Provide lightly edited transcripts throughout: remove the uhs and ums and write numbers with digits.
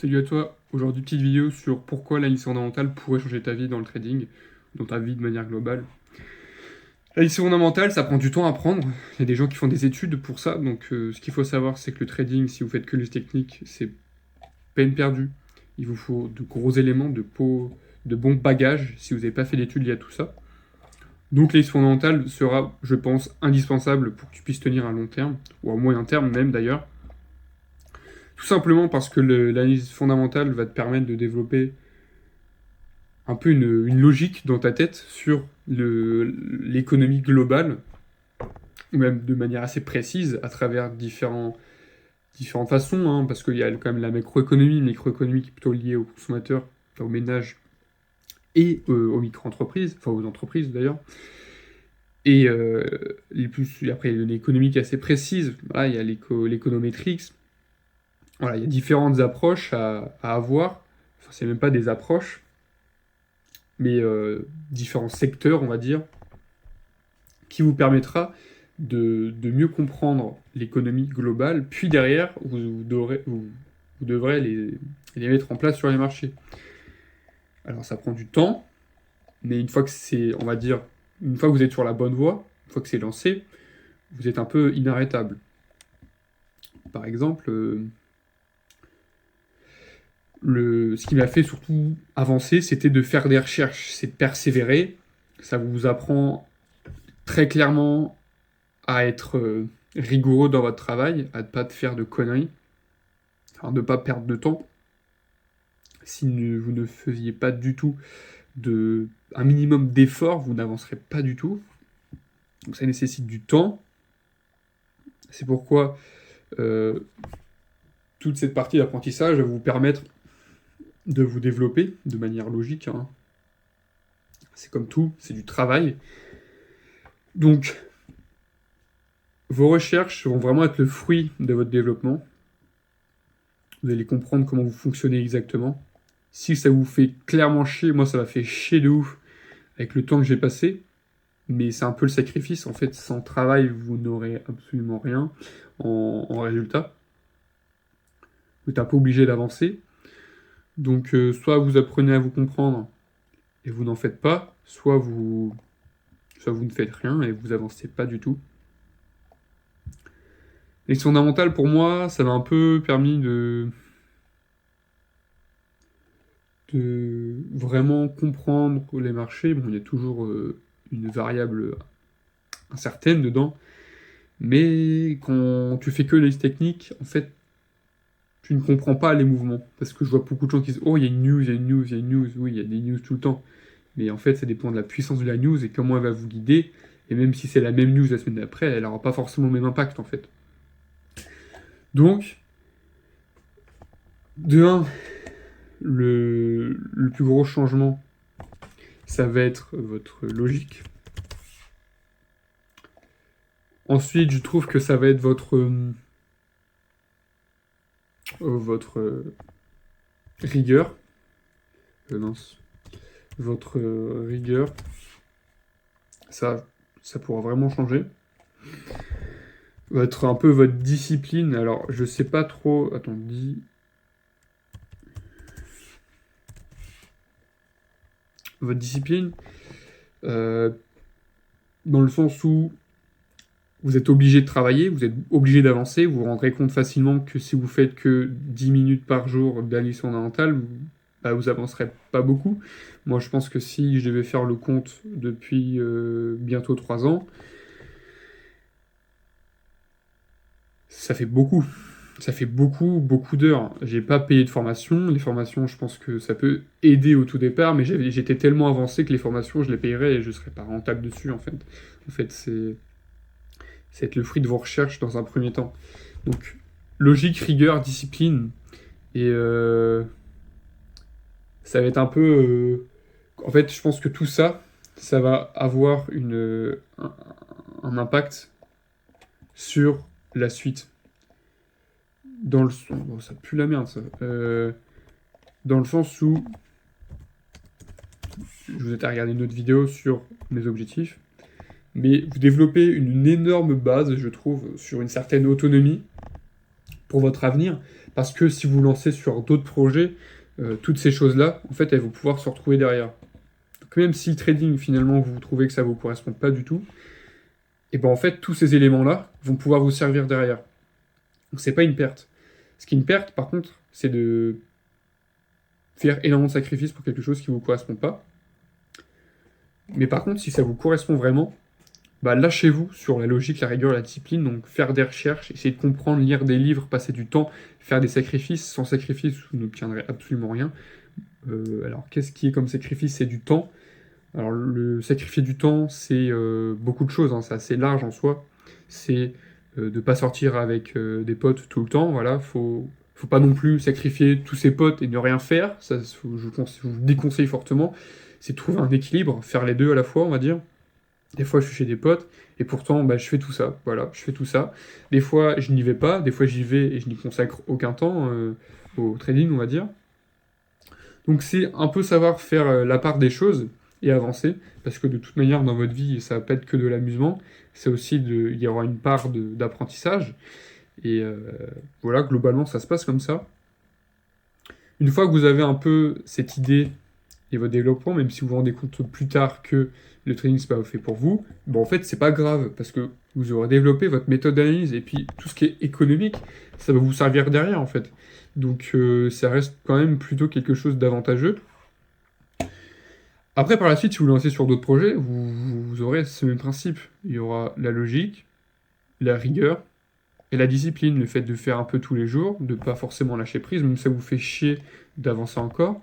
Salut à toi, aujourd'hui petite vidéo sur pourquoi l'analyse fondamentale pourrait changer ta vie dans le trading, dans ta vie de manière globale. L'analyse fondamentale, ça prend du temps à apprendre, il y a des gens qui font des études pour ça, donc ce qu'il faut savoir c'est que le trading, si vous faites que les techniques, c'est peine perdue. Il vous faut de gros éléments, de bons bagages, si vous n'avez pas fait d'études liées à tout ça. Donc l'analyse fondamentale sera, je pense, indispensable pour que tu puisses tenir à long terme, ou à moyen terme même d'ailleurs. Tout simplement parce que l'analyse fondamentale va te permettre de développer un peu une logique dans ta tête sur l'économie globale, ou même de manière assez précise, à travers différentes façons, hein, parce qu'il y a quand même la macroéconomie, une microéconomie qui est plutôt liée aux consommateurs, enfin, aux ménages et aux micro-entreprises, enfin aux entreprises d'ailleurs. Et après, il y a une économie qui est assez précise, voilà, il y a l'économétrique. Voilà, il y a différentes approches à avoir. Enfin, c'est même pas des approches, mais différents secteurs, on va dire, qui vous permettra de mieux comprendre l'économie globale, puis derrière, vous devrez les mettre en place sur les marchés. Alors ça prend du temps, mais une fois que c'est, on va dire, une fois que vous êtes sur la bonne voie, une fois que c'est lancé, vous êtes un peu inarrêtable. Par exemple, ce qui m'a fait surtout avancer, c'était de faire des recherches, c'est de persévérer. Ça vous apprend très clairement à être rigoureux dans votre travail, à ne pas faire de conneries, à ne pas perdre de temps. Si vous ne faisiez pas du tout un minimum d'effort, vous n'avancerez pas du tout. Donc ça nécessite du temps. C'est pourquoi toute cette partie d'apprentissage va vous permettre de vous développer de manière logique, hein. C'est comme tout, c'est du travail. Donc, vos recherches vont vraiment être le fruit de votre développement. Vous allez comprendre comment vous fonctionnez exactement. Si ça vous fait clairement chier, moi ça m'a fait chier de ouf avec le temps que j'ai passé, mais c'est un peu le sacrifice. En fait, sans travail, vous n'aurez absolument rien en résultat. Vous êtes un peu obligé d'avancer. Donc, soit vous apprenez à vous comprendre et vous n'en faites pas, soit vous ne faites rien et vous avancez pas du tout. Les fondamentales, pour moi, ça m'a un peu permis de vraiment comprendre les marchés. Bon, il y a toujours une variable incertaine dedans, mais quand tu fais que les techniques, en fait, tu ne comprends pas les mouvements. Parce que je vois beaucoup de gens qui disent « Oh, il y a une news, il y a une news, il y a une news. » Oui, il y a des news tout le temps. Mais en fait, ça dépend de la puissance de la news et comment elle va vous guider. Et même si c'est la même news la semaine d'après, elle n'aura pas forcément le même impact, en fait. Donc, de 1, le plus gros changement, ça va être votre logique. Ensuite, je trouve que ça va être votre rigueur. Votre rigueur. Ça pourra vraiment changer. Un peu votre discipline. Alors, je sais pas trop. Attends, votre discipline, dans le sens où vous êtes obligé de travailler, vous êtes obligé d'avancer, vous vous rendrez compte facilement que si vous faites que 10 minutes par jour d'analyse fondamentale, vous avancerez pas beaucoup. Moi, je pense que si je devais faire le compte depuis bientôt 3 ans, ça fait beaucoup. Ça fait beaucoup, beaucoup d'heures. J'ai pas payé de formation. Les formations, je pense que ça peut aider au tout départ, mais j'étais tellement avancé que les formations, je les payerais et je serais pas rentable dessus, en fait. En fait, c'est être le fruit de vos recherches dans un premier temps. Donc, logique, rigueur, discipline, et ça va être un peu... en fait, je pense que tout ça, ça va avoir un impact sur la suite. Dans le... Bon, ça pue la merde, ça. Dans le sens où... Je vous ai regardé une autre vidéo sur mes objectifs, mais vous développez une énorme base, je trouve, sur une certaine autonomie, pour votre avenir, parce que si vous lancez sur d'autres projets, toutes ces choses-là, en fait, elles vont pouvoir se retrouver derrière. Donc même si le trading, finalement, vous trouvez que ça vous correspond pas du tout, et ben en fait, tous ces éléments-là vont pouvoir vous servir derrière. Donc c'est pas une perte. Ce qui est une perte, par contre, c'est de faire énormément de sacrifices pour quelque chose qui vous correspond pas. Mais par contre, si ça vous correspond vraiment, bah lâchez-vous sur la logique, la rigueur, la discipline, donc faire des recherches, essayer de comprendre, lire des livres, passer du temps, faire des sacrifices. Sans sacrifice, vous n'obtiendrez absolument rien. Alors, qu'est-ce qui est comme sacrifice? C'est du temps. Alors, le sacrifier du temps, c'est beaucoup de choses, hein, c'est assez large en soi. C'est de ne pas sortir avec des potes tout le temps, voilà, faut pas non plus sacrifier tous ses potes et ne rien faire, ça, je vous déconseille fortement. C'est de trouver un équilibre, faire les deux à la fois, on va dire. Des fois, je suis chez des potes, et pourtant, bah, je fais tout ça, voilà, je fais tout ça. Des fois, je n'y vais pas, des fois, j'y vais et je n'y consacre aucun temps au trading, on va dire. Donc c'est un peu savoir faire la part des choses et avancer, parce que de toute manière, dans votre vie, ça va pas être que de l'amusement, c'est aussi il y aura une part d'apprentissage, et voilà, globalement, ça se passe comme ça. Une fois que vous avez un peu cette idée et votre développement, même si vous vous rendez compte plus tard que le trading c'est pas fait pour vous, bon en fait c'est pas grave, parce que vous aurez développé votre méthode d'analyse, et puis tout ce qui est économique, ça va vous servir derrière en fait. Donc ça reste quand même plutôt quelque chose d'avantageux. Après, par la suite, si vous lancez sur d'autres projets, vous aurez ce même principe. Il y aura la logique, la rigueur et la discipline. Le fait de faire un peu tous les jours, de pas forcément lâcher prise, même si ça vous fait chier d'avancer encore.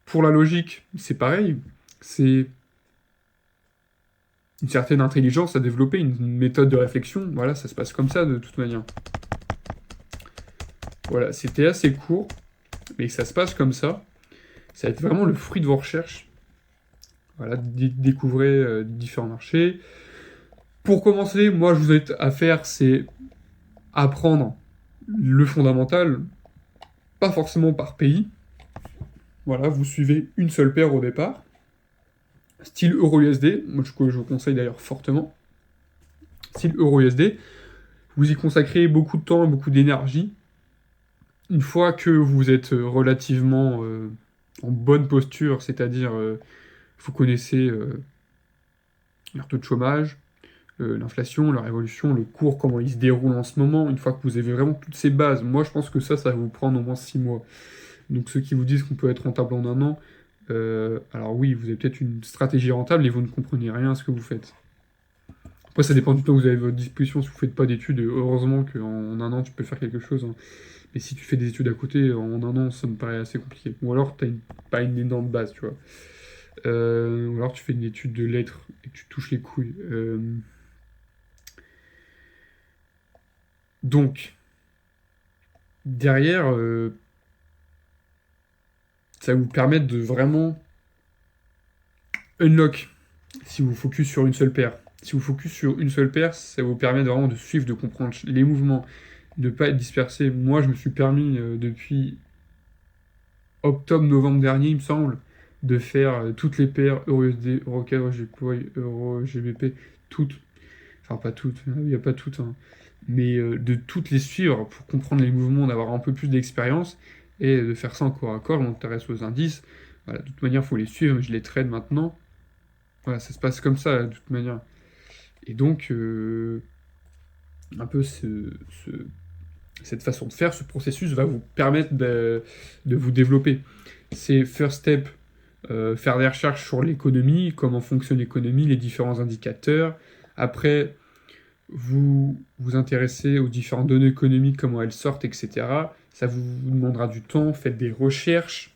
Pour la logique, c'est pareil. C'est une certaine intelligence à développer, une méthode de réflexion. Voilà, ça se passe comme ça de toute manière. Voilà, c'était assez court, mais ça se passe comme ça. Ça va être vraiment le fruit de vos recherches. Voilà, découvrez différents marchés. Pour commencer, moi, je vous invite à faire, c'est apprendre le fondamental, pas forcément par pays. Voilà, vous suivez une seule paire au départ, style Euro-USD, moi je vous conseille d'ailleurs fortement. Style Euro-USD, vous y consacrez beaucoup de temps et beaucoup d'énergie. Une fois que vous êtes relativement en bonne posture, c'est-à-dire vous connaissez leur taux de chômage, l'inflation, la révolution, le cours, comment il se déroule en ce moment, une fois que vous avez vraiment toutes ces bases, moi je pense que ça va vous prendre au moins 6 mois. Donc ceux qui vous disent qu'on peut être rentable en un an, alors oui, vous avez peut-être une stratégie rentable et vous ne comprenez rien à ce que vous faites. Après, ça dépend du temps que vous avez à votre disposition. Si vous ne faites pas d'études, heureusement qu'en un an, tu peux faire quelque chose, hein. Mais si tu fais des études à côté, en un an, ça me paraît assez compliqué. Ou alors, tu n'as pas une énorme base, tu vois. Ou alors, tu fais une étude de lettres et que tu touches les couilles. Donc, derrière, ça va vous permettre de vraiment unlock si vous focus sur une seule paire. Si vous focus sur une seule paire, ça vous permet vraiment de suivre, de comprendre les mouvements, de ne pas être dispersé. Moi, je me suis permis depuis octobre-novembre dernier, il me semble, de faire toutes les paires EURUSD, EUROCAD, EUROGPY, EUROGBP, toutes. Enfin, pas toutes, il n'y a pas toutes, hein. Mais de toutes les suivre pour comprendre les mouvements, d'avoir un peu plus d'expérience et de faire ça en corps à corps. Je m'intéresse aux indices. Voilà, de toute manière, il faut les suivre, mais je les trade maintenant. Voilà, ça se passe comme ça, de toute manière. Et donc, un peu cette façon de faire, ce processus va vous permettre de vous développer. C'est first step, faire des recherches sur l'économie, comment fonctionne l'économie, les différents indicateurs. Après, vous vous intéressez aux différentes données économiques, comment elles sortent, etc. Ça vous demandera du temps, faites des recherches.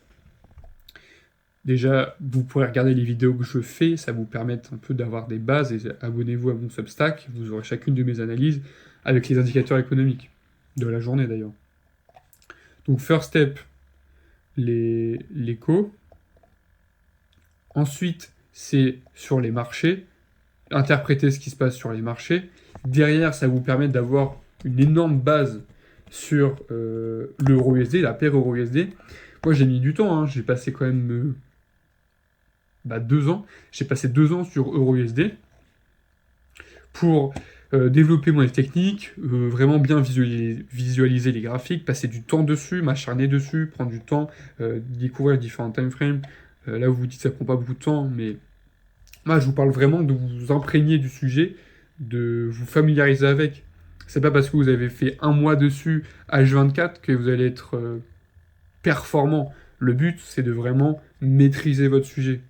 Déjà, vous pourrez regarder les vidéos que je fais, ça vous permet un peu d'avoir des bases, et abonnez-vous à mon Substack, vous aurez chacune de mes analyses avec les indicateurs économiques, de la journée d'ailleurs. Donc first step, l'éco. Ensuite, c'est sur les marchés, interpréter ce qui se passe sur les marchés. Derrière, ça vous permet d'avoir une énorme base sur l'euro-USD, la paire euro-USD. Moi, j'ai mis du temps, hein. J'ai passé quand même 2 ans. J'ai passé 2 ans sur euro-USD pour Développer mon technique, vraiment bien visualiser les graphiques, passer du temps dessus, m'acharner dessus, prendre du temps, découvrir les différents timeframes. Là, vous vous dites que ça prend pas beaucoup de temps, mais moi, je vous parle vraiment de vous imprégner du sujet, de vous familiariser avec. C'est pas parce que vous avez fait un mois dessus, H24, que vous allez être performant. Le but, c'est de vraiment maîtriser votre sujet.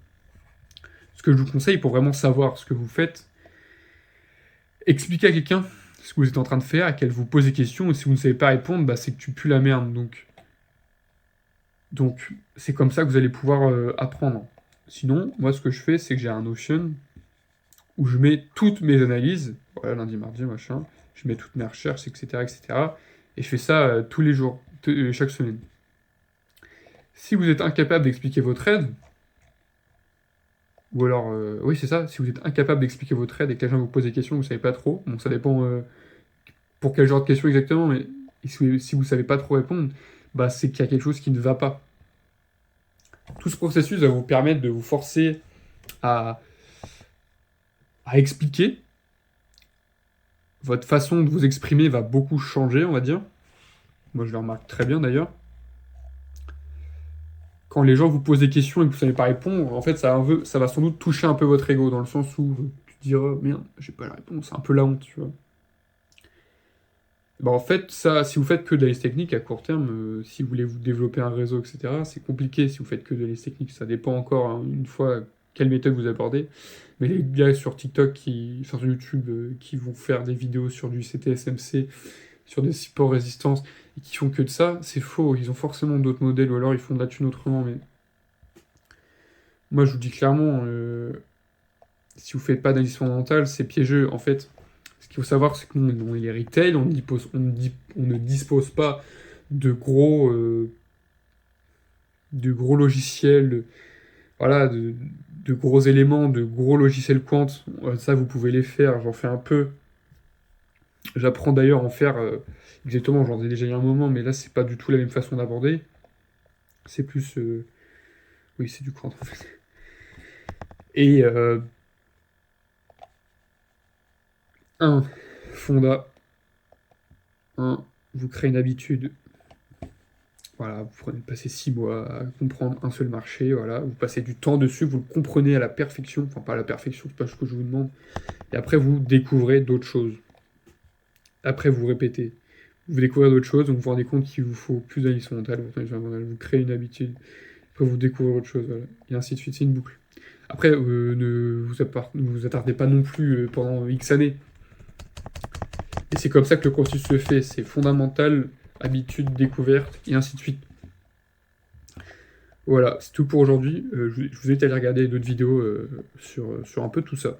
Ce que je vous conseille pour vraiment savoir ce que vous faites, expliquer à quelqu'un ce que vous êtes en train de faire, et qu'elle vous pose des questions, et si vous ne savez pas répondre, bah, c'est que tu pues la merde. Donc c'est comme ça que vous allez pouvoir apprendre. Sinon, moi, ce que je fais, c'est que j'ai un Notion où je mets toutes mes analyses, voilà, lundi, mardi, machin, je mets toutes mes recherches, etc., etc., et je fais ça tous les jours, chaque semaine. Si vous êtes incapable d'expliquer votre aide, ou alors, oui, c'est ça, si vous êtes incapable d'expliquer votre aide et que les gens vous posent des questions, vous savez pas trop, bon, ça dépend pour quel genre de questions exactement, mais si vous savez pas trop répondre, bah, c'est qu'il y a quelque chose qui ne va pas. Tout ce processus va vous permettre de vous forcer à, à expliquer. Votre façon de vous exprimer va beaucoup changer, on va dire. Moi, je le remarque très bien d'ailleurs. Quand les gens vous posent des questions et que vous ne savez pas répondre, en fait, ça va sans doute toucher un peu votre ego, dans le sens où tu te diras, merde, j'ai pas la réponse, c'est un peu la honte, tu vois. Bah, en fait, ça, si vous faites que de l'analyse technique à court terme, si vous voulez vous développer un réseau, etc., c'est compliqué si vous faites que de l'analyse technique. Ça dépend encore, hein, une fois, quelle méthode vous abordez. Mais les gars sur TikTok, sur YouTube, qui vont faire des vidéos sur du CTSMC, sur des supports résistance, et qui font que de ça, c'est faux. Ils ont forcément d'autres modèles, ou alors ils font de la thune autrement. Mais moi, je vous dis clairement, si vous faites pas d'analyse fondamentale, c'est piégeux. En fait, ce qu'il faut savoir, c'est que nous, on est les retail, on ne dispose pas de de gros logiciels, voilà, de gros éléments, de gros logiciels quant. Ça, vous pouvez les faire, j'en fais un peu. J'apprends d'ailleurs à en faire exactement, j'en ai déjà eu un moment, mais là, c'est pas du tout la même façon d'aborder. C'est plus. Oui, c'est du quant, en fait. Et un, fonda. Vous créez une habitude. Voilà, vous prenez passer 6 mois à comprendre un seul marché, voilà, vous passez du temps dessus, vous le comprenez à la perfection, enfin pas à la perfection, c'est pas ce que je vous demande, et après vous découvrez d'autres choses. Après vous répétez, vous découvrez d'autres choses, donc vous vous rendez compte qu'il vous faut plus d'analyse mentale, vous créez une habitude, après vous découvrez autre chose, voilà, et ainsi de suite, c'est une boucle. Après, ne vous attardez pas non plus pendant X années. Et c'est comme ça que le processus se fait, c'est fondamental, habitude, découverte, et ainsi de suite. Voilà, c'est tout pour aujourd'hui. Je vous invite à aller regarder d'autres vidéos sur un peu tout ça.